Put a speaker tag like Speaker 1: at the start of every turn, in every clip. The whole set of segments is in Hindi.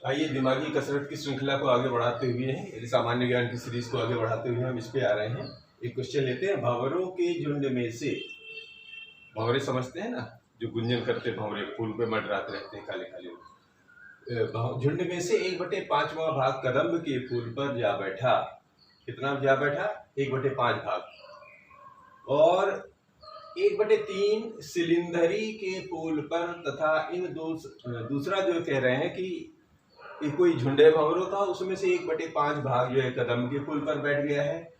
Speaker 1: आइए दिमागी कसरत की श्रृंखला को आगे बढ़ाते हुए सामान्य ज्ञान की सीरीज को आगे बढ़ाते हुए हम इस पे आ रहे हैं। एक क्वेश्चन लेते हैं। भंवरों के झुंड में से, भंवरे समझते हैं ना, जो गुंजन करते भंवरे, फूल पे मंडराते रहते हैं काले काले। झुंड में से 1/5वां भाग कदम्ब के फूल पर जा बैठा। कितना जा बैठा? 1/5 भाग। और 1/3 सिलिंडरी के फूल पर तथा इन दूसरा जो कह रहे हैं कि कोई झुंडे भंवरों था, उसमें से 1/5 भाग जो है कदम के फूल पर बैठ गया है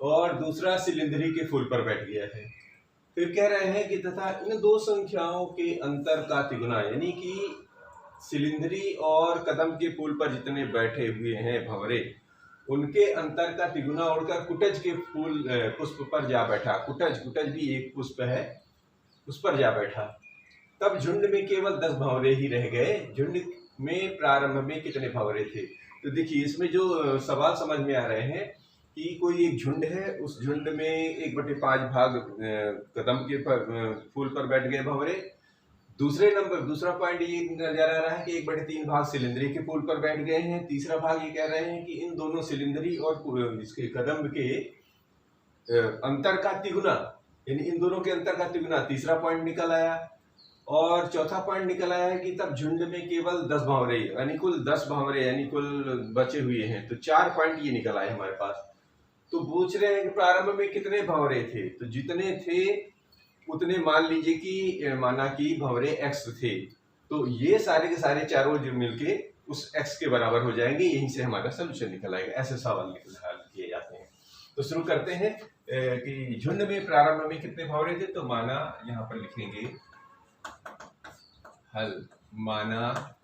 Speaker 1: और दूसरा सिलिंडरी के फूल पर बैठ गया है। फिर कह रहे हैं कि तथा इन दो संख्याओं के अंतर का तिगुना, यानी कि सिलिंडरी और कदम के फूल पर जितने बैठे हुए हैं भंवरे, उनके अंतर का तिगुना उड़कर कुटज के फूल पुष्प पर जा बैठा। कुटज भी एक पुष्प है, उस पर जा बैठा। तब झुंड में केवल 10 भंवरे ही रह गए। झुंड में प्रारंभ में कितने भंवरे थे? तो देखिए, इसमें जो सवाल समझ में आ रहे हैं कि कोई एक झुंड है, उस झुंड में 1/5 भाग कदम के फूल पर बैठ गए भंवरे। दूसरा पॉइंट ये नजर आ रहा है कि 1/3 भाग सिलिंडरी के फूल पर बैठ गए हैं। तीसरा भाग ये कह रहे हैं कि इन दोनों सिलिंडरी और इसके कदम के अंतर का तिगुना, यानी इन दोनों के अंतर का तिगुना, तीसरा पॉइंट निकल आया। और चौथा पॉइंट निकल आया है कि तब झुंड में केवल 10 भंवरे, यानी कुल 10 भंवरे, यानी कुल बचे हुए हैं। तो 4 पॉइंट ये निकल आए हमारे पास। तो पूछ रहे हैं कि प्रारंभ में कितने भंवरे थे? तो जितने थे उतने मान लीजिए कि माना कि भंवरे x थे, तो ये सारे के सारे चारों जो मिलके उस x के बराबर हो जाएंगे। यहीं से हमारा सोल्यूशन निकल आएगा। ऐसे सवाल हल किए जाते हैं। तो शुरू करते हैं कि झुंड में प्रारंभ में कितने भंवरे थे। तो माना, यहाँ पर लिखेंगे हल, माना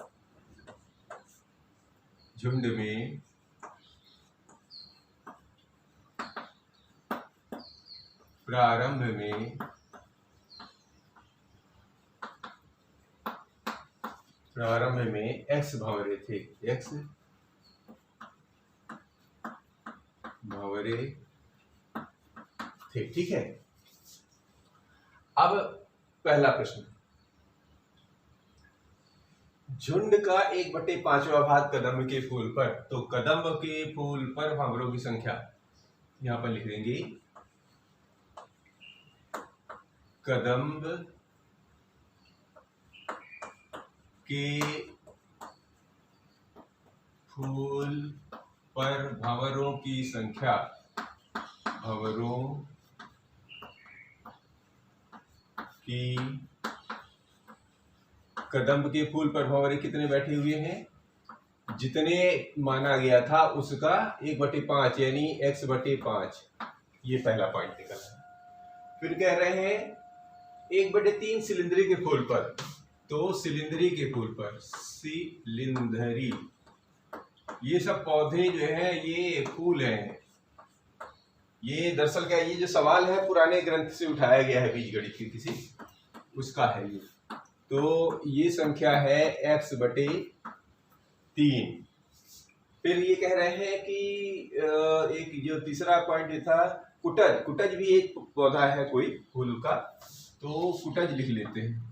Speaker 1: झुंड में प्रारंभ में x भंवरे थे, x भंवरे थे। ठीक है। अब पहला प्रश्न, झुंड का 1/5वां भाग कदम्ब के फूल पर। तो कदम्ब के फूल पर भंवरों की संख्या यहां पर लिख देंगे। कदम्ब के फूल पर भंवरों की संख्या, भंवरों की, कदम्ब के फूल पर भंवरे कितने बैठे हुए हैं? जितने माना गया था उसका 1/5, यानी x/5। ये पहला पॉइंट निकला। फिर कह रहे हैं 1/3 सिलिंडरी के फूल पर। तो सिलिंडरी के फूल पर, सिलिंडरी, ये सब पौधे जो है ये फूल हैं। ये दरअसल क्या, ये जो सवाल है पुराने ग्रंथ से उठाया गया है, बीजगणित के किसी उसका है ये। तो ये संख्या है x/3। फिर ये कह रहे हैं कि एक जो तीसरा पॉइंट था, कुटज भी एक पौधा है कोई फूल का, तो कुटज लिख लेते हैं।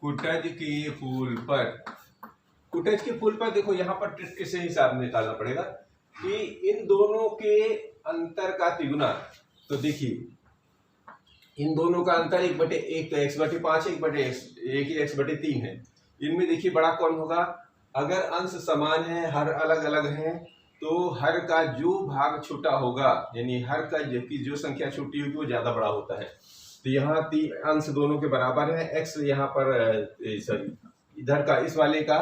Speaker 1: कुटज के फूल पर देखो, यहाँ पर ट्रिक कैसे हिसाब निकालना पड़ेगा कि इन दोनों के अंतर का तिगुना। तो देखिए, इन दोनों का अंतर 1/1 तो x/5, 1/3 है। इनमें देखिए बड़ा कौन होगा? अगर अंश समान है, हर अलग अलग है, तो हर का जो भाग छोटा होगा, यानी हर का जो संख्या छोटी होगी वो ज्यादा बड़ा होता है। तो यहाँ अंश दोनों के बराबर है। x यहाँ पर सॉरी, इधर का, इस वाले का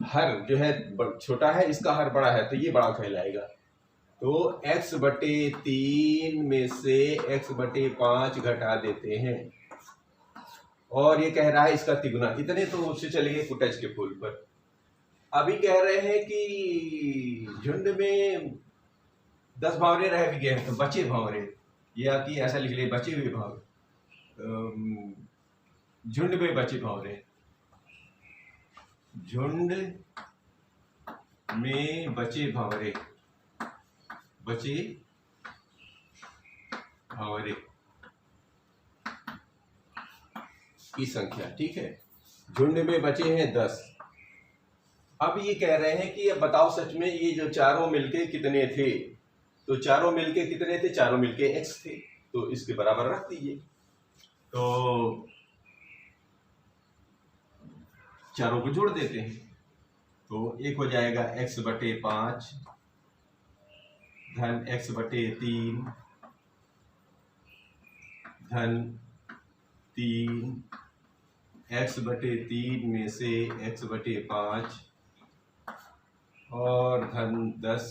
Speaker 1: हर जो है छोटा है, इसका हर बड़ा है, तो ये बड़ा कहलाएगा। तो x/3 में से x/5 घटा देते हैं और ये कह रहा है इसका तिगुना। इतने तो उससे चले गए कुटज के फूल पर। अभी कह रहे हैं कि झुंड में 10 भंवरे रह भी गए हैं, तो बचे भंवरे, या कि ऐसा लिख ले, बचे हुए भंवरे, झुंड में बचे भंवरे, झुंड में बचे भंवरे, बचे भंवरे। की संख्या, ठीक है। झुंड में बचे हैं 10। अब ये कह रहे हैं कि अब बताओ सच में ये जो चारों मिलके कितने थे। तो चारों मिलके कितने थे, चारों मिलके x थे, तो इसके बराबर रख दीजिए। तो चारों को जोड़ देते हैं, तो एक हो जाएगा x/5 धन x/3 धन 3 x/3 में से x/5 और धन 10।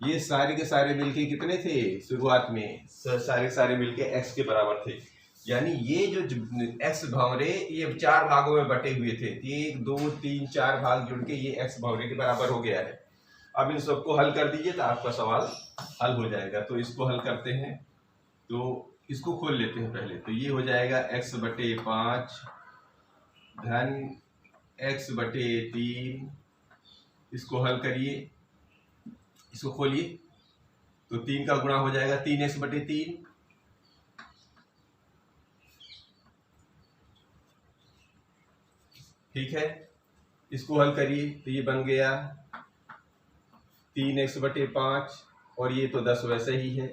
Speaker 1: ये सारे के सारे मिलके कितने थे शुरुआत में, सारे मिलके x के बराबर थे। यानी ये जो x भंवरे ये 4 भागों में बटे हुए थे, 1 2 3 4 भाग जुड़ के ये x भंवरे के बराबर हो गया है। अब इन सबको हल कर दीजिए तो आपका सवाल हल हो जाएगा। तो इसको हल करते हैं, तो इसको खोल लेते हैं पहले। तो ये हो जाएगा x/5 धन x/3, इसको हल करिए, इसको खोलिए, तो 3 का गुणा हो जाएगा 3x/3, ठीक है। इसको हल करिए तो ये बन गया 3x/5 और ये तो 10 वैसे ही है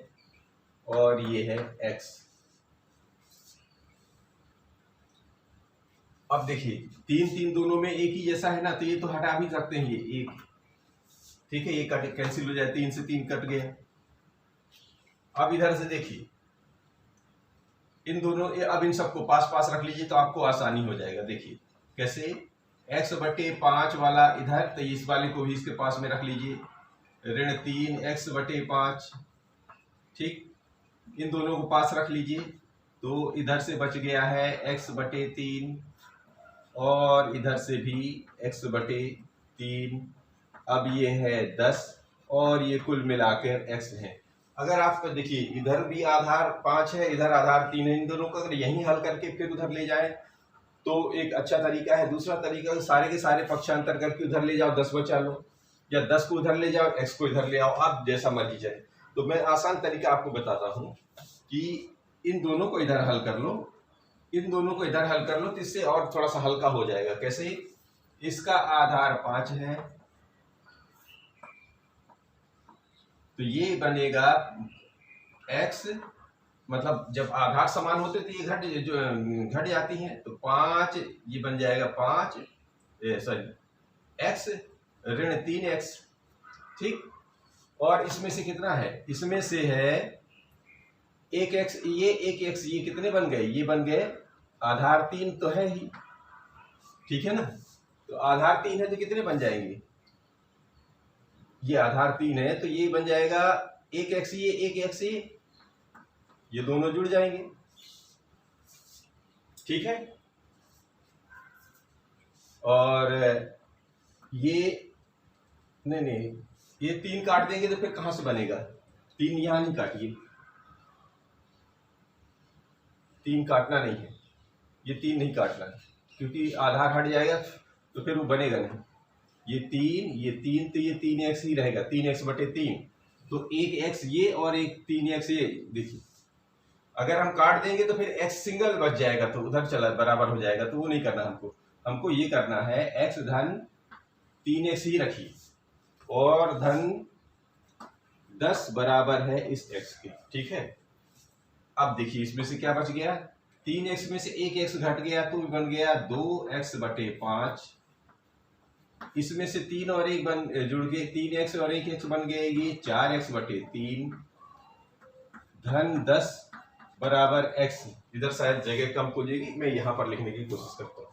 Speaker 1: और ये है x। अब देखिए 3 दोनों में एक ही जैसा है ना, तो ये तो हटा भी सकते हैं, ये एक, ठीक है, ये कट कैंसिल हो जाए, 3 से 3 कट गया। अब इधर से देखिए इन दोनों, अब इन सबको पास पास रख लीजिए तो आपको आसानी हो जाएगा। देखिए कैसे, x/5 वाला इधर, तो इस वाले को भी इसके पास में रख लीजिए, ऋण 3x/5, ठीक, इन दोनों को पास रख लीजिए, तो इधर से बच गया है x/3 और इधर से भी x/3। अब ये है 10 और ये कुल मिलाकर x है। अगर आप देखिए इधर भी आधार 5 है, इधर आधार 3 है, इन दोनों को अगर यहीं हल करके फिर उधर ले जाए तो एक अच्छा तरीका है। दूसरा तरीका, सारे के सारे पक्षांतर करके उधर ले जाओ, 10 बचा लो, या 10 को उधर ले जाओ, x को इधर ले आओ, आप जैसा मर्जी जाए। तो मैं आसान तरीका आपको बताता हूँ कि इन दोनों को इधर हल कर लो, इन दोनों को इधर हल कर लो, तो इससे और थोड़ा सा हल्का हो जाएगा। कैसे, इसका आधार 5 है तो ये बनेगा x, मतलब जब आधार समान होते तो ये घट जाती हैं, तो 5 ये बन जाएगा 5 सॉरी x ऋण 3x, ठीक। और इसमें से कितना है, इसमें से है 1x, ये 1x, ये कितने बन गए, ये बन गए आधार 3 तो है ही, ठीक है ना। तो आधार 3 है तो कितने बन जाएंगे, ये आधार 3 है तो ये बन जाएगा 1x, ये 1x, ये दोनों जुड़ जाएंगे, ठीक है। और ये नहीं, ये 3 काट देंगे तो फिर कहां से बनेगा, 3 यहां नहीं काटिए, 3 काटना नहीं है, ये 3 नहीं काटना है, क्योंकि आधार हट जाएगा तो फिर वो बनेगा नहीं। ये 3 तो ये 3x ही रहेगा, 3x/3, तो 1x ये और एक 3x ये। देखिए अगर हम काट देंगे तो फिर x सिंगल बच जाएगा, तो उधर चला बराबर हो जाएगा, तो वो नहीं करना हमको। हमको ये करना है x धन 3x ही रखिए और धन 10 बराबर है इस x के, ठीक है। अब देखिए इसमें से क्या बच गया, 3x में से 1x घट गया तो बन गया 2x/5, इसमें से 3 और 1 जुड़ गए, 3x और 1x बन गए ये 4x/3 धन 10 बराबर x। इधर शायद जगह कम हो जाएगी, मैं यहां पर लिखने की कोशिश करता हूं।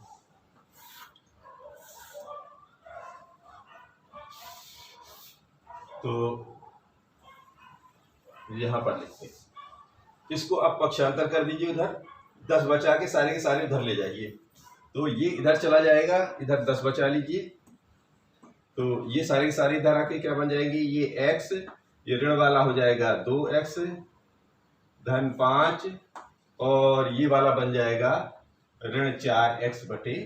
Speaker 1: तो यहां पर लिखते हैं, इसको अब पक्षांतर कर दीजिए, उधर 10 बचा के सारे उधर ले जाइए, तो ये इधर चला जाएगा, इधर 10 बचा लीजिए, तो ये सारे के सारे इधर आके क्या बन जाएंगे, ये x, ये ऋण वाला हो जाएगा 2x धन 5 और ये वाला बन जाएगा ऋण 4x/3।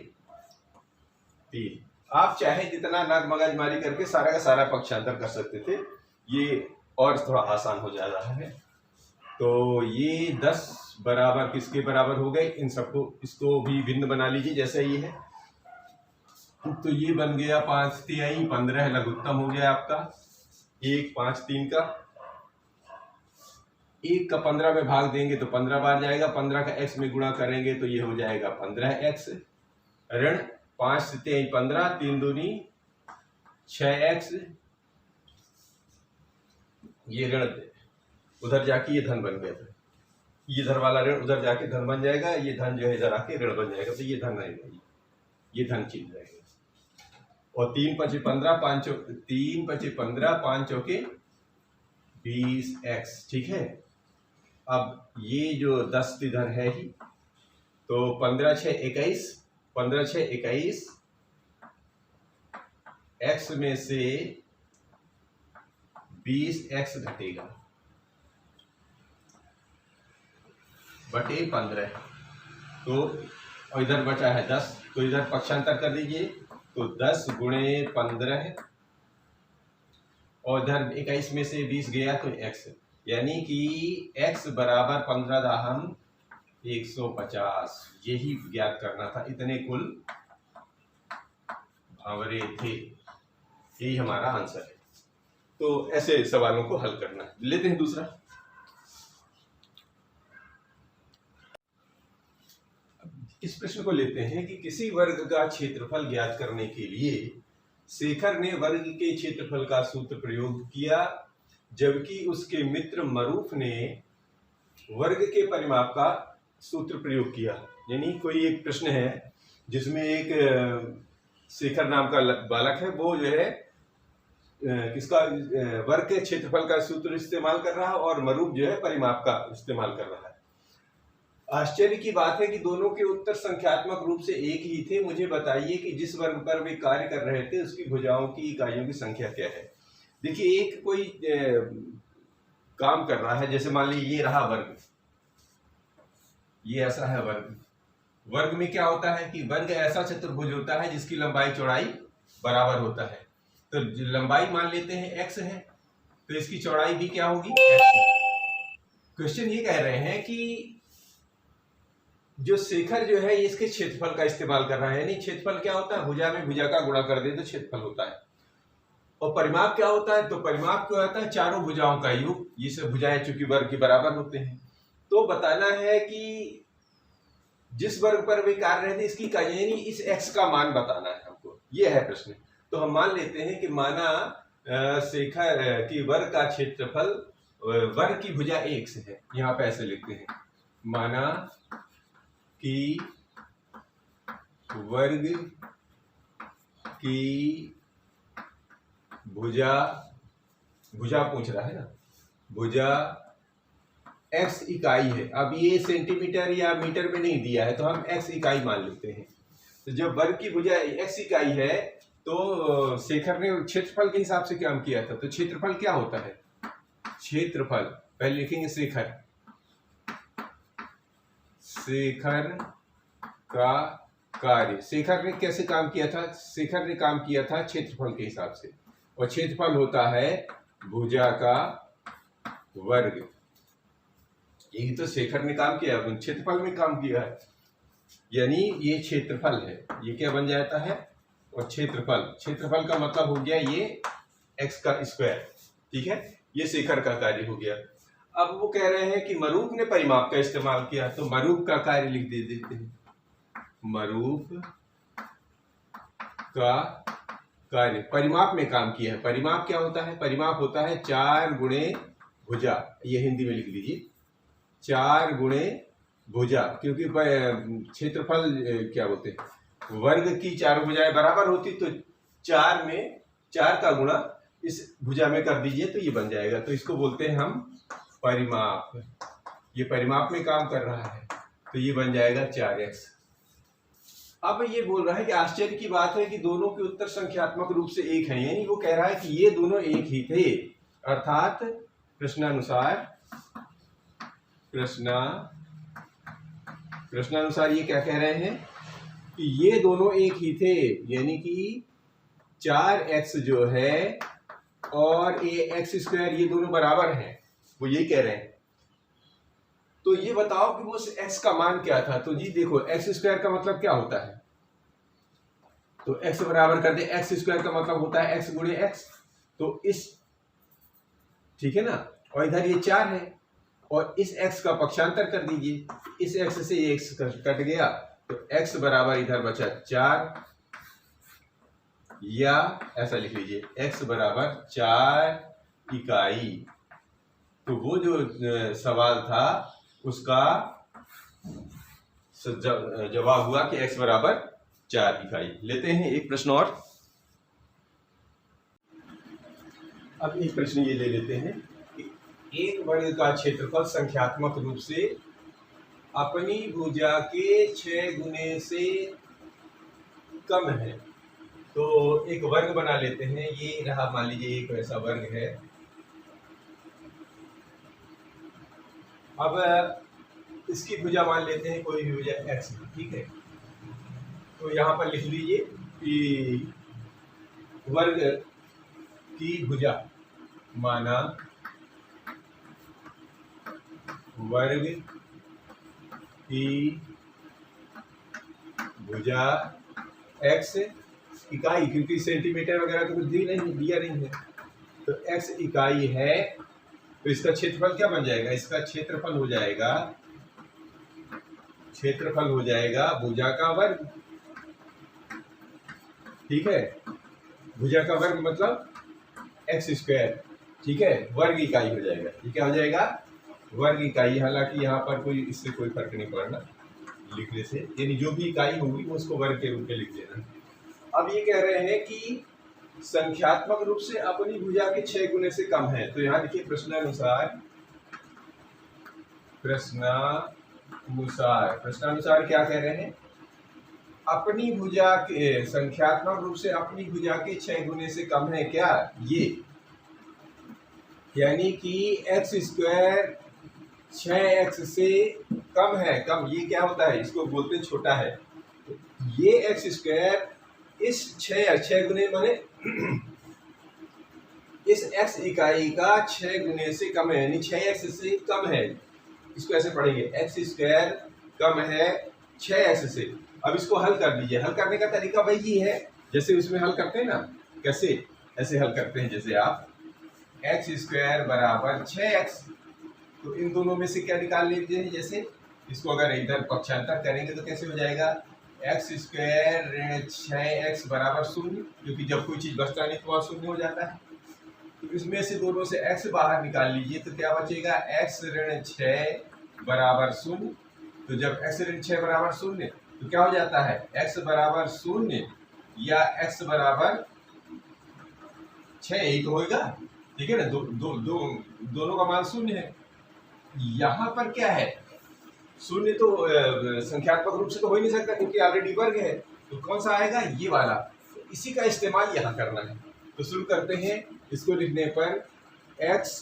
Speaker 1: आप चाहे जितना नाक मगजमारी करके सारा का सारा पक्षांतर कर सकते थे, ये और थोड़ा आसान हो जा रहा है। तो ये 10 बराबर किसके बराबर हो गए, इन सबको, इसको भी भिन्न बना लीजिए जैसा ये है। तो ये बन गया 5 तिहाई 15 लघुत्तम हो गया आपका 1 5 3 का। 1 का 15 में भाग देंगे तो 15 बार जाएगा, 15 का x में गुणा करेंगे तो ये हो जाएगा 15x ऋण 5 तिहाई 15 3 दूनी 6x, ये ऋण उधर जाके ये धन बन गया था, ये इधर वाला ऋण उधर जाके धन बन जाएगा, ये धन जो है इधर आके ऋण बन जाएगा, तो ये धन आएगा, ये धन चीज जाएगा। और 3 5 15 5 3 5 15 5 चौके 20x, ठीक है। अब ये जो 10 इधर है ही, तो 15 6 21, 15 6 21, x में से 20x घटेगा बटे 15, तो और इधर बचा है 10, तो इधर पक्षांतर कर दीजिए, तो 10 गुणे 15 और इधर 21 में से 20 गया तो x, यानी कि x बराबर 15 दाहम 150, यही ज्ञात करना था, इतने कुल भावरे थे, यही हमारा आंसर है। तो ऐसे सवालों को हल करना है। लेते हैं दूसरा। इस प्रश्न को लेते हैं कि किसी वर्ग का क्षेत्रफल ज्ञात करने के लिए शेखर ने वर्ग के क्षेत्रफल का सूत्र प्रयोग किया, जबकि उसके मित्र मरूफ ने वर्ग के परिमाप का सूत्र प्रयोग किया। यानी कोई एक प्रश्न है जिसमें एक शेखर नाम का बालक है, वो जो है किसका वर्ग के क्षेत्रफल का सूत्र इस्तेमाल कर रहा है और मरूफ जो है परिमाप का इस्तेमाल कर रहा है। आश्चर्य की बात है कि दोनों के उत्तर संख्यात्मक रूप से एक ही थे। मुझे बताइए कि जिस वर्ग पर वे कार्य कर रहे थे उसकी भुजाओं की इकाइयों की संख्या क्या है। देखिए, एक कोई काम कर रहा है, जैसे मान लीजिए ये रहा वर्ग, ये ऐसा है वर्ग। वर्ग में क्या होता है कि वर्ग ऐसा चतुर्भुज होता है जिसकी लंबाई चौड़ाई बराबर होता है। तो लंबाई मान लेते हैं x है, तो इसकी चौड़ाई भी क्या होगी, x। क्वेश्चन ये कह रहे हैं कि जो शेखर जो है इसके क्षेत्रफल का इस्तेमाल कर रहा है, यानी क्षेत्रफल क्या होता है, भुजा में भुजा का गुणा कर दे तो क्षेत्रफल होता है। और परिमाप क्या होता है, तो परिमाप क्या होता है, चारों भुजाओं का योग। ये सब भुजाएं चूंकि वर्ग के बराबर होते हैं, तो बताना है कि जिस वर्ग पर वे कार्य रहे थे इसकी यानी इस x का मान बताना है हमको, ये है प्रश्न। तो हम मान लेते हैं कि माना शेखर की वर्ग का क्षेत्रफल, वर्ग की भुजा x है, यहाँ पे ऐसे लिखते हैं, माना कि वर्ग की भुजा पूछ रहा है ना, भुजा x इकाई है। अब ये सेंटीमीटर या मीटर में नहीं दिया है, तो हम x इकाई मान लेते हैं। तो जब वर्ग की भुजा x इकाई है तो शेखर ने क्षेत्रफल के हिसाब से काम किया था। तो क्षेत्रफल क्या होता है, क्षेत्रफल पहले लिखेंगे शेखर का कार्य। शेखर ने कैसे काम किया था, शेखर ने काम किया था क्षेत्रफल के हिसाब से, और क्षेत्रफल होता है भुजा का वर्ग। यही तो शेखर ने काम किया, क्षेत्रफल में काम किया है, यानी ये क्षेत्रफल है। ये क्या बन जाता है, और क्षेत्रफल का मतलब हो गया ये x का स्क्वायर, ठीक है। ये शेखर का कार्य हो गया। अब वो कह रहे हैं कि मरूफ ने परिमाप का इस्तेमाल किया, तो मरूफ का कार्य लिख देते हैं, मरूफ का कार्य परिमाप में काम किया है। परिमाप क्या होता है, परिमाप होता है 4 गुणे भुजा, ये हिंदी में लिख लीजिए, 4 गुणे भुजा, क्योंकि क्षेत्रफल क्या बोलते हैं, वर्ग की चारों भुजाएं बराबर होती, तो 4 में 4 का गुणा इस भुजा में कर दीजिए तो ये बन जाएगा। तो इसको बोलते हैं हम परिमाप। ये परिमाप में काम कर रहा है, तो ये बन जाएगा 4x। अब ये बोल रहा है कि आश्चर्य की बात है कि दोनों के उत्तर संख्यात्मक रूप से एक हैं, यानी वो कह रहा है कि ये दोनों एक ही थे। अर्थात प्रश्नानुसार ये क्या कह रहे हैं कि ये दोनों एक ही थे, यानी कि 4x जो है और ये x स्क्वायर ये दोनों बराबर हैं, वो यही कह रहे हैं। तो ये बताओ कि वो x का मान क्या था। तो जी देखो एक्स स्क्वायर का मतलब क्या होता है, तो x बराबर कर दे, एक्स स्क्वायर का मतलब होता है x गुणे एक्स, तो इस, ठीक है ना, और इधर ये 4 है और इस x का पक्षांतर कर दीजिए, इस x से ये x कट गया तो x बराबर इधर बचा 4, या ऐसा लिख लीजिए x बराबर 4 इकाई। तो वो जो सवाल था उसका जवाब हुआ कि x बराबर 4 इकाई। लेते हैं एक प्रश्न और। अब एक प्रश्न ये ले लेते हैं कि एक वर्ग का क्षेत्रफल संख्यात्मक रूप से अपनी भुजा के 6 गुने से कम है। तो एक वर्ग बना लेते हैं, ये रहा मान लीजिए एक ऐसा वर्ग है। अब इसकी भुजा मान लेते हैं कोई भी भुजा x, ठीक है। तो यहाँ पर लिख लीजिए कि वर्ग की भुजा माना वर्ग की भुजा x इकाई, क्योंकि सेंटीमीटर वगैरह तो कुछ दिया नहीं है, तो x इकाई है। तो इसका क्षेत्रफल क्या बन जाएगा, इसका क्षेत्रफल हो जाएगा भुजा का वर्ग, ठीक है। भुजा का वर्ग मतलब एक्स स्क्वायर, ठीक है, वर्ग इकाई हो जाएगा। ये क्या हो जाएगा, वर्ग इकाई। हालांकि यहाँ पर कोई इससे कोई फर्क नहीं पड़ना लिखने से, यानी जो भी इकाई होगी वो उसको वर्ग के रूप में लिख देना। अब ये कह रहे हैं कि संख्यात्मक रूप से अपनी भुजा के 6 गुने से कम है। तो यहाँ देखिए प्रश्नानुसार क्या कह रहे हैं, अपनी भुजा के संख्यात्मक रूप से अपनी भुजा के 6 गुने से कम है क्या, ये यानी कि एक्स स्क्वायर 6x से कम है। कम ये क्या होता है, इसको बोलते हैं छोटा है। तो ये एक्स स्क्वायर इस 6 गुने माने इस x इकाई का 6 गुने से कम है, यानी 6x से कम है। इसको ऐसे पढ़ेंगे, एक्स स्क्वायर कम है 6x से। अब इसको हल कर दीजिए। हल करने का तरीका वही है जैसे उसमें हल करते हैं ना, कैसे, ऐसे हल करते हैं जैसे आप एक्स स्क्वायर बराबर 6x, तो इन दोनों में से क्या निकाल लीजिए, जैसे इसको अगर इधर पक्षांतर करेंगे तो कैसे हो जाएगा, एक्स स्क्वायर ऋण 6x बराबर 0, क्योंकि जब कोई चीज़ बचता नहीं तो वहाँ 0 हो जाता है। तो इसमें से दोनों से x बाहर निकाल लीजिए तो क्या बचेगा, x ऋण 6 बराबर 0। तो जब x ऋण 6 बराबर 0 तो क्या हो जाता है, x बराबर 0 या x बराबर 6, यही तो होगा, ठीक है ना। दोनों का मान 0 है। यहाँ पर क्या है, 0 तो संख्यात्मक रूप से तो हो ही नहीं सकता क्योंकि ऑलरेडी वर्ग है। तो कौन सा आएगा, ये वाला। तो इसी का इस्तेमाल यहाँ करना है। तो शुरू करते हैं। इसको लिखने पर एक्स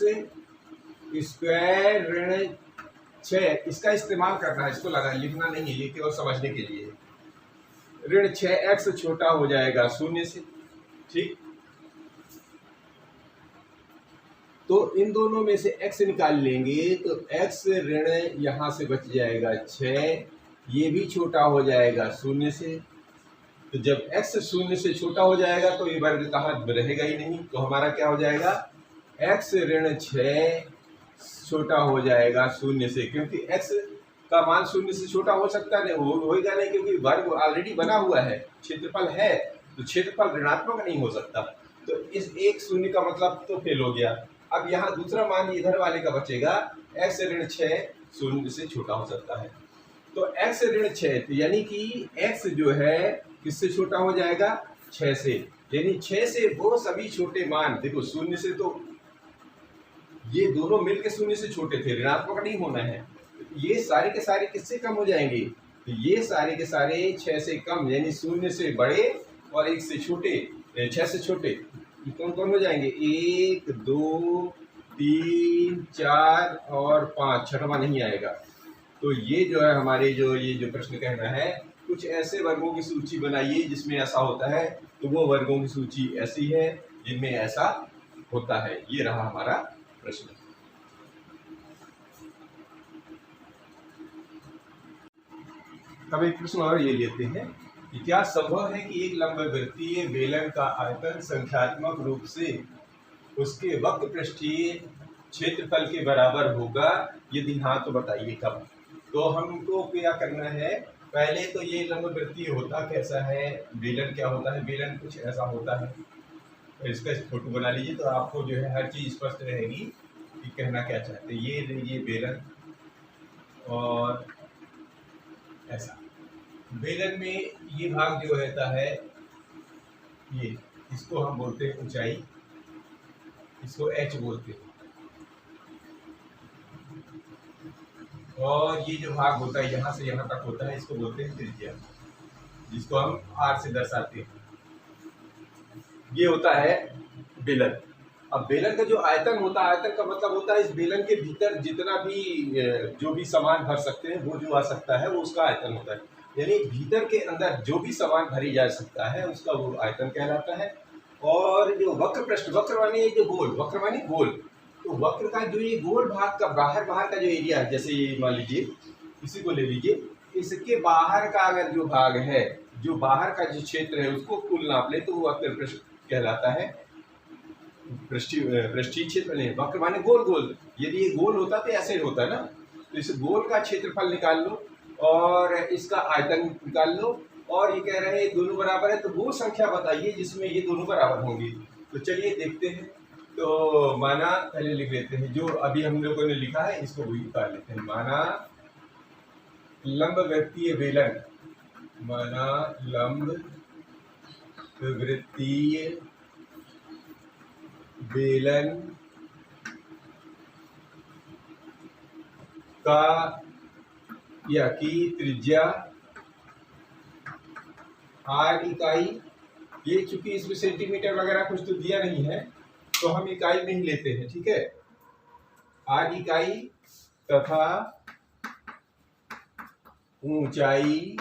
Speaker 1: स्क्वायर ऋण 6, इसका इस्तेमाल करना है, इसको लिखना नहीं है, ये केवल समझने के लिए है। ऋण 6x छोटा हो जाएगा 0 से, ठीक। तो इन दोनों में से x निकाल लेंगे तो x ऋण यहाँ से बच जाएगा 6, ये भी छोटा हो जाएगा 0 से। तो जब x 0 से छोटा हो जाएगा तो ये वर्ग कहाँ रहेगा ही नहीं। तो हमारा क्या हो जाएगा, x ऋण 6 छोटा हो जाएगा 0 से, क्योंकि x का मान 0 से छोटा हो सकता नहीं, होगा नहीं, क्योंकि वर्ग ऑलरेडी बना हुआ है, क्षेत्रफल है, तो क्षेत्रफल ऋणात्मक नहीं हो सकता। तो इस एक 0 का मतलब तो फेल हो गया। अब यहाँ दूसरा मान इधर वाले का बचेगा, x ऋण 6 0 से छोटा हो सकता है। तो x ऋण 6, तो यानी कि x जो है किससे छोटा हो जाएगा, 6 से, यानी 6 से वो सभी छोटे मान, देखो 0 से तो ये दोनों मिलके 0 से छोटे थे, ऋणात्मक नहीं होना है। ये सारे के सारे किससे कम हो जाएंगे, तो ये सारे के सारे 6 से कम, यानी 0 से बड़े और 1 से छोटे, 6 से छोटे, ये कौन कौन हो जाएंगे, 1 2 3 4 और 5, छठवां नहीं आएगा। तो ये जो है हमारे ये जो प्रश्न कह रहा है, कुछ ऐसे वर्गों की सूची बनाइए जिसमें ऐसा होता है। तो वो वर्गों की सूची ऐसी है जिनमें ऐसा होता है। ये रहा हमारा प्रश्न। अब एक प्रश्न और ये लेते हैं कि क्या संभव है कि एक लंबवृत्तीय बेलन का आयतन संख्यात्मक रूप से उसके वक्र पृष्ठीय क्षेत्रफल के बराबर होगा? यदि हाँ तो बताइए कब। तो हमको क्या करना है, पहले तो ये लंबवृत्तीय होता कैसा है, बेलन क्या होता है। बेलन कुछ ऐसा होता है, तो इसका फोटो बना लीजिए तो आपको जो है हर चीज़ स्पष्ट रहेगी कि कहना क्या चाहते हैं। ये लीजिए बेलन, और ऐसा बेलन में ये भाग जो रहता है, ये इसको हम बोलते हैं ऊंचाई, इसको एच बोलते हैं। और ये जो भाग होता है यहाँ से यहाँ तक होता है, इसको बोलते हैं त्रिज्या, जिसको हम आर से दर्शाते हैं। ये होता है बेलन। अब बेलन का जो आयतन होता है, आयतन का मतलब होता है इस बेलन के भीतर जितना भी जो भी सामान भर सकते हैं वो जो आ सकता है वो उसका आयतन होता है। यानी भीतर के अंदर जो भी सामान भरी जा सकता है उसका वो आयतन कहलाता है। और जो वक्र पृष्ठ, वक्र माने जो गोल, वक्र माने गोल, तो वक्र का जो ये गोल भाग का बाहर का जो एरिया है, जैसे ये मान लीजिए इसी को ले लीजिए, इसके बाहर का अगर जो भाग है, जो बाहर का जो क्षेत्र है उसको कुल नाप ले तो वो वक्र पृष्ठ कहलाता है। पृष्ठीय क्षेत्र नहीं, वक्र माने गोल गोल। यदि ये गोल होता तो ऐसे होता ना, तो इस गोल का क्षेत्रफल निकाल लो और इसका आयतन निकाल लो, और ये कह रहे हैं दोनों बराबर है, तो वो संख्या बताइए जिसमें ये दोनों बराबर होंगी। तो चलिए देखते हैं। तो माना पहले लिख लेते हैं, जो अभी हम लोगों ने लिखा है इसको भी उतार लेते हैं। माना लंबवृत्तीय बेलन, माना लंबवृत्तीय बेलन का या की त्रिज्या आर इकाई, ये चूंकि इसमें सेंटीमीटर वगैरह कुछ तो दिया नहीं है तो हम इकाई में ही लेते हैं, ठीक है। आर इकाई तथा ऊंचाई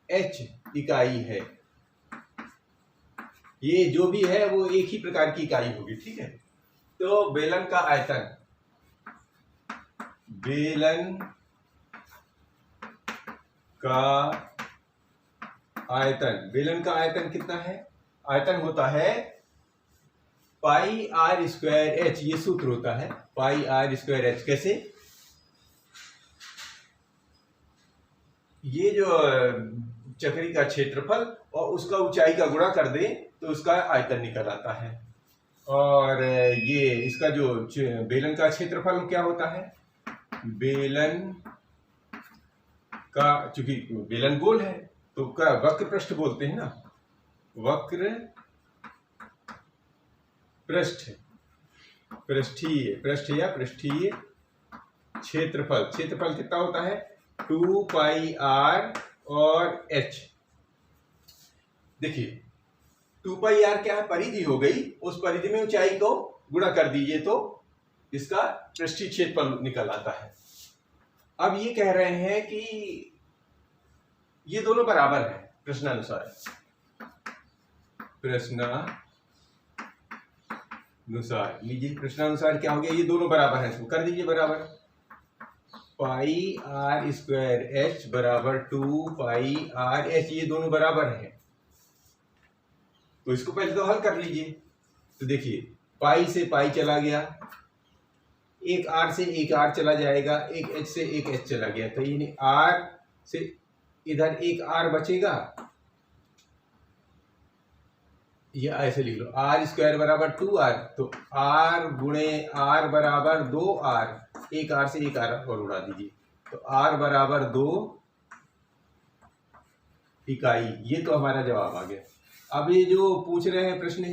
Speaker 1: एच इकाई है। ये जो भी है वो एक ही प्रकार की इकाई होगी, ठीक है। तो बेलन का आयतन, बेलन का आयतन, बेलन का आयतन कितना है? आयतन होता है पाई आर स्क्वायर एच, ये सूत्र होता है पाई आर स्क्वायर एच। कैसे? ये जो चक्री का क्षेत्रफल और उसका ऊंचाई का गुणा कर दे तो उसका आयतन निकल आता है। और ये इसका जो बेलन का क्षेत्रफल क्या होता है? बेलन का, चूंकि बेलन गोल है तो क्या वक्र पृष्ठ बोलते हैं ना, वक्र पृष्ठ, पृष्ठीय, पृष्ठ या पृष्ठीय क्षेत्रफल, क्षेत्रफल कितना होता है? 2 पाई आर और एच। देखिए 2 पाई आर क्या है? परिधि हो गई, उस परिधि में ऊंचाई को गुणा कर दीजिए तो इसका पृष्ठीय क्षेत्रफल निकल आता है। अब ये कह रहे हैं कि ये दोनों बराबर हैं प्रश्नानुसार, प्रश्नानुसार लीजिए, प्रश्नानुसार क्या हो गया? ये दोनों बराबर हैं, इसको कर दीजिए बराबर। पाई आर स्क्वायर एच बराबर 2 पाई आर एच, ये दोनों बराबर हैं। तो इसको पहले तो हल कर लीजिए। तो देखिए पाई से पाई चला गया, एक आर से एक आर चला जाएगा, एक एच से एक एच चला गया, तो यानी आर से इधर एक आर बचेगा। ये ऐसे लिख लो, आर स्क्वायर बराबर 2 आर, तो आर गुणे आर बराबर 2 आर, एक आर से एक आर और उड़ा दीजिए, तो आर बराबर 2 इकाई। ये तो हमारा जवाब आ गया। अब ये जो पूछ रहे हैं प्रश्न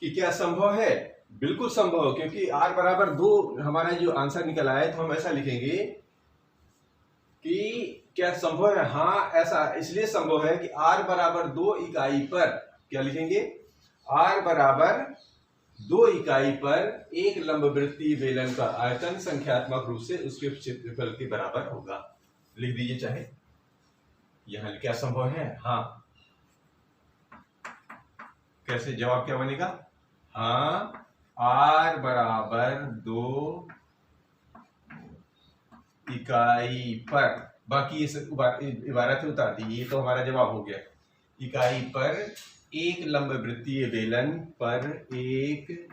Speaker 1: कि क्या संभव है, बिल्कुल संभव, क्योंकि आर बराबर 2 हमारा जो आंसर निकल आया है, तो हम ऐसा लिखेंगे कि क्या संभव है? हाँ, ऐसा इसलिए संभव है कि आर बराबर 2 इकाई पर, क्या लिखेंगे? आर बराबर 2 इकाई पर एक लंबवृत्तीय बेलन का आयतन संख्यात्मक रूप से उसके क्षेत्रफल के बराबर होगा। लिख दीजिए चाहे, यहां क्या संभव है? हाँ। कैसे जवाब क्या बनेगा? हाँ, आर बराबर 2 इकाई पर, बाकी ये सब इबारत उतार दी, ये तो हमारा जवाब हो गया। इकाई पर एक लंबवृत्तीय बेलन पर एक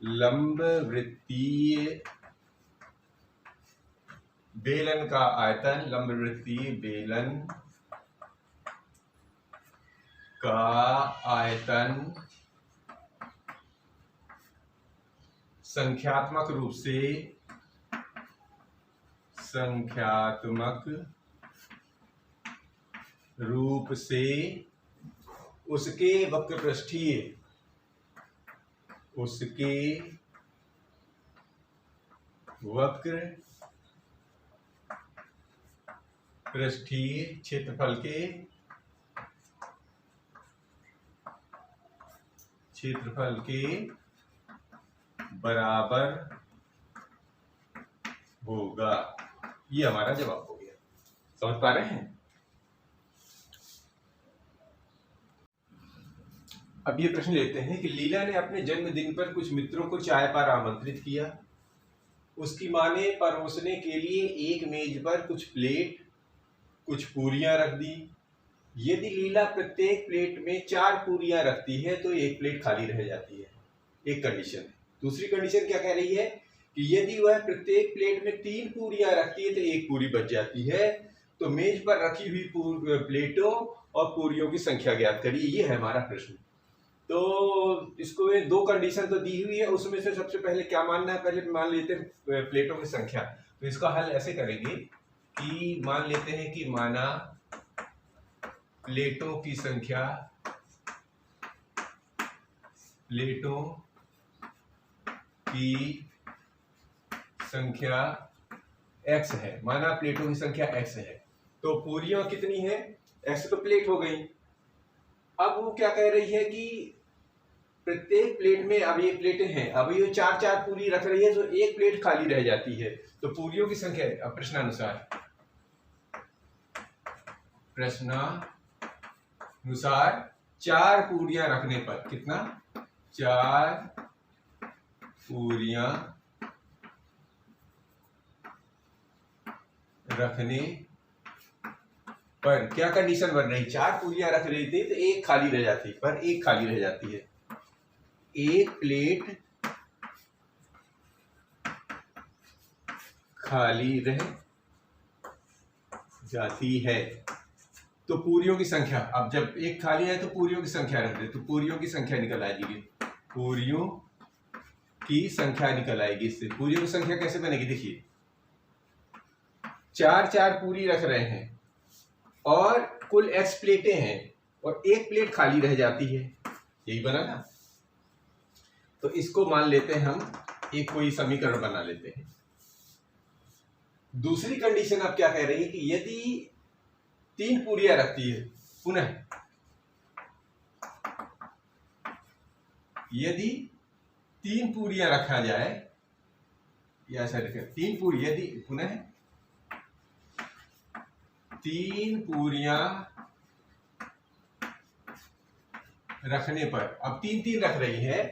Speaker 1: लंबवृत्तीय बेलन का आयतन, लंबवृत्तीय बेलन का आयतन संख्यात्मक रूप से उसके वक्र पृष्ठीय क्षेत्रफल के बराबर होगा। ये हमारा जवाब हो गया। समझ पा रहे हैं? अब ये प्रश्न लेते हैं कि लीला ने अपने जन्मदिन पर कुछ मित्रों को चाय पर आमंत्रित किया। उसकी मां ने परोसने के लिए एक मेज पर कुछ प्लेट, कुछ पूरियां रख दी। यदि लीला प्रत्येक प्लेट में 4 पूरियां रखती है तो एक प्लेट खाली रह जाती है। एक कंडीशन है। दूसरी कंडीशन क्या कह रही है कि यदि वह प्रत्येक प्लेट में 3 पूरियां रखती है तो एक पूरी बच जाती है। तो मेज पर रखी हुई प्लेटों और पूरियों की संख्या ज्ञात करिए। ये है हमारा प्रश्न। तो इसको 2 कंडीशन तो दी हुई है, उसमें से सबसे पहले क्या मानना है, पहले मान लेते हैं प्लेटों की संख्या। तो इसका हल ऐसे करेंगे कि मान लेते हैं कि माना प्लेटों की संख्या x है। माना प्लेटों की संख्या x है, तो पूरियां कितनी है, x तो प्लेट हो गई। अब वो क्या कह रही है कि प्रत्येक प्लेट में, अब ये प्लेटें हैं, अब ये 4 पूरी रख रही है तो एक प्लेट खाली रह जाती है। तो पूरियों की संख्या, अब प्रश्नानुसार 4 पूरियां रखने पर कितना, 4 पूरियां रखने पर क्या कंडीशन बन रही, 4 पूरियां रख रही थी तो एक खाली रह जाती, पर एक खाली रह जाती है, एक प्लेट खाली रह जाती है। तो पूरियों की संख्या, अब जब एक खाली है तो पूरियों की संख्या रख दे, तो पूरियों की संख्या निकल आएगी। पूरियों की संख्या निकल आएगी। इससे पूरियों की संख्या कैसे बनेगी, देखिए 4 पूरी रख रहे हैं और कुल x प्लेटें हैं और एक प्लेट खाली रह जाती है, यही बना ना। तो इसको मान लेते हैं हम एक कोई समीकरण बना लेते हैं। दूसरी कंडीशन अब क्या कह रही है कि यदि 3 पूरियां रखती है, पुनः यदि 3 पूरियां रखा जाए, या ऐसा लिखें 3 पूरी, यदि पुनः 3 पूरियां रखने पर, अब 3 रख रही है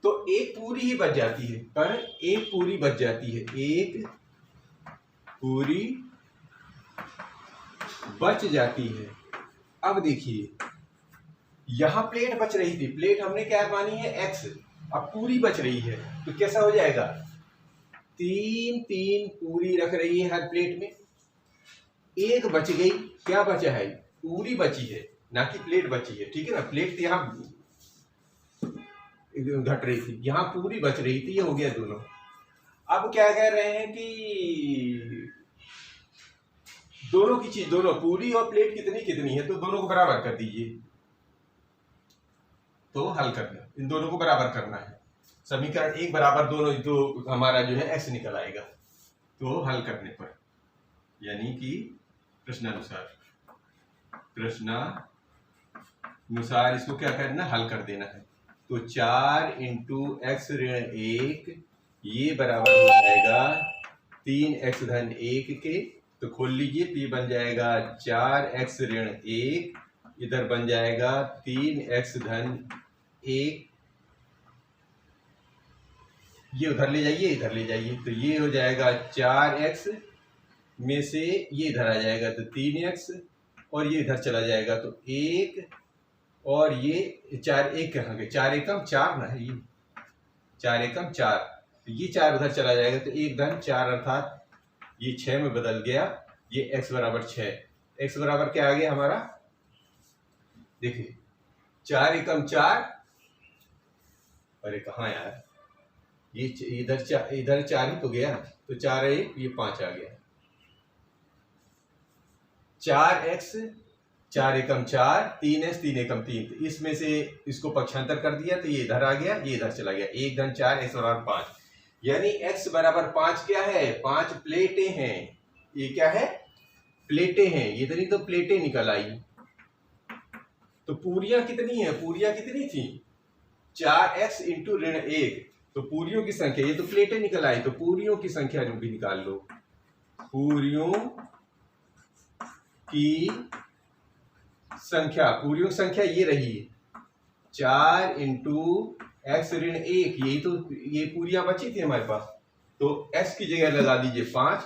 Speaker 1: तो एक पूरी ही बच जाती है, पर एक पूरी बच जाती है, एक पूरी बच जाती है। अब देखिए यहां प्लेट बच रही थी, प्लेट हमने क्या मानी है, x, अब पूरी बच रही है तो कैसा हो जाएगा, 3 पूरी रख रही है हर प्लेट में, एक बच गई, क्या बचा है, पूरी बची है, ना कि प्लेट बची है। ठीक है ना, प्लेट यहां घट रही थी, यहां पूरी बच रही थी, ये हो गया दोनों। अब क्या कह रहे हैं कि दोनों की चीज, दोनों पूरी और प्लेट कितनी है, तो दोनों को बराबर कर दीजिए। तो हल करना, इन दोनों को बराबर करना है, समीकरण एक बराबर दोनों, तो हमारा जो है x निकल आएगा। तो हल करने पर, यानी कि प्रश्नानुसार इसको क्या करना, हल कर देना है। तो 4 × x ऋण 1 ये बराबर हो जाएगा 3x धन 1 के। तो खोल लीजिए, तो ये बन जाएगा 4x ऋण 1, इधर बन जाएगा 3x धन 1, ये उधर ले जाइए, इधर ले जाइए, तो ये हो जाएगा 4x में से ये इधर आ जाएगा तो 3x, और ये इधर चला जाएगा तो 1, और ये 4 1 कहाँ गए, 4 एकम 4 ना है, ये 4 एकम 4, तो ये 4 उधर चला जाएगा तो 1 धन 4 अर्थात ये 6 में बदल गया। ये x बराबर 6, x बराबर क्या आ गया हमारा, देखिए 4 एकम 4, अरे कहाँ यार, ये इधर 4 ही तो गया, तो 4 1 ये 5 आ गया, 4x 4 एकम 4, 3x 3 एकम 3, तो इसमें से इसको पक्षांतर कर दिया तो ये इधर आ गया, ये इधर चला गया, 1 धन 4 x बराबर 5, यानी x बराबर 5 क्या है, 5 प्लेटें हैं, ये क्या है, प्लेटें हैं, ये इतनी तो प्लेटें निकल आई। तो पूरियां कितनी है, पूरियां कितनी थी, 4x इंटू ऋण 1, तो पूरियों की संख्या, ये तो प्लेटें निकल आई, तो पूरियों की संख्या भी निकाल लो, पूरियों की संख्या, पूरियों की संख्या ये रही 4 इंटू एक्स ऋण 1, यही तो ये पूरियां बची थी हमारे पास, तो x की जगह लगा दीजिए 5,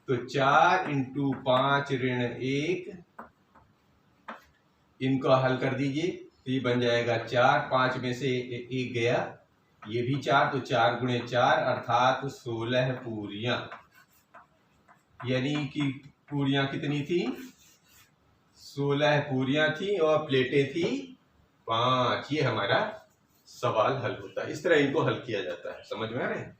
Speaker 1: तो 4 इंटू 5 ऋण 1, इनको हल कर दीजिए तो ये बन जाएगा 4, 5 में से 1 गया, ये भी 4, तो 4 गुणे 4 अर्थात 16 पूरियां, यानी कि पूरियां कितनी थी, 16 पूरियां थी और प्लेटें थी 5। ये हमारा सवाल हल होता है, इस तरह इनको हल किया जाता है, समझ में आ रहे हैं।